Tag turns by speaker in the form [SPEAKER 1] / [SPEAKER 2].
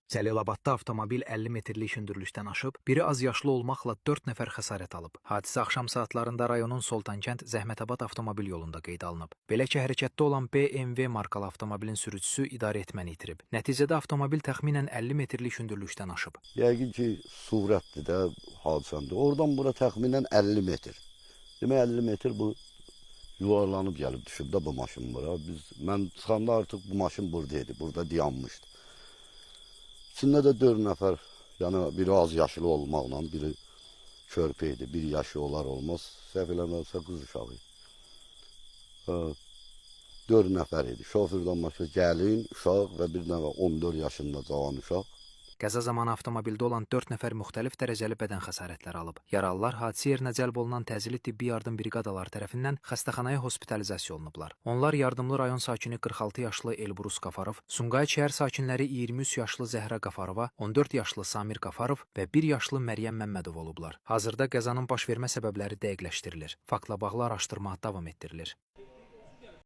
[SPEAKER 1] Cəlilabadda avtomobil 50 metrlik hündürlükdən aşıb, biri az yaşlı olmaqla 4 nəfər xəsarət alıb. Hadisə axşam saatlarında rayonun Soltankənd Zəhmətabad avtomobil yolunda qeydə alınıb. Belə ki, hərəkətdə olan BMW markalı avtomobilin sürücüsü idarəetməni itirib. Nəticədə avtomobil təxminən 50 metrlik hündürlükdən aşıb.
[SPEAKER 2] Yəqin ki, surətdir də hadisəndə. Oradan bura təxminən 50 metr. Demək 50 metr bu yuvarlanıb gəlib düşüb də bu maşın bura. Mən çıxanda artıq bu maşın buradaydı, burada dayanmışdı. İçində də 4 nəfər, yəni biri az yaşlı olmaqla, biri körpə idi, 1 yaşı olar olmaz, səhv eləmirəmsə qız uşağı idi. 4 nəfər idi, şofördən başqa gəlin, uşaq və bir nəfər 14 yaşında cavan uşaq.
[SPEAKER 1] Qəza zamanı avtomobildə olan 4 nəfər müxtəlif dərəcəli bədən xəsarətləri alıb. Yaralılar hadisə yerinə cəlb olunan təcili tibbi yardım briqadaları tərəfindən xəstəxanaya hospitalizasiya olunublar. Onlar yardımlı rayon sakini 46 yaşlı Elbrus Qafarov, Sumqayıt şəhər sakinləri 23 yaşlı Zəhra Qafarova, 14 yaşlı Samir Qafarov və 1 yaşlı Məryəm Məmmədov olublar. Hazırda qəzanın baş vermə səbəbləri dəqiqləşdirilir. Faktla bağlı araşdırma davam etdirilir.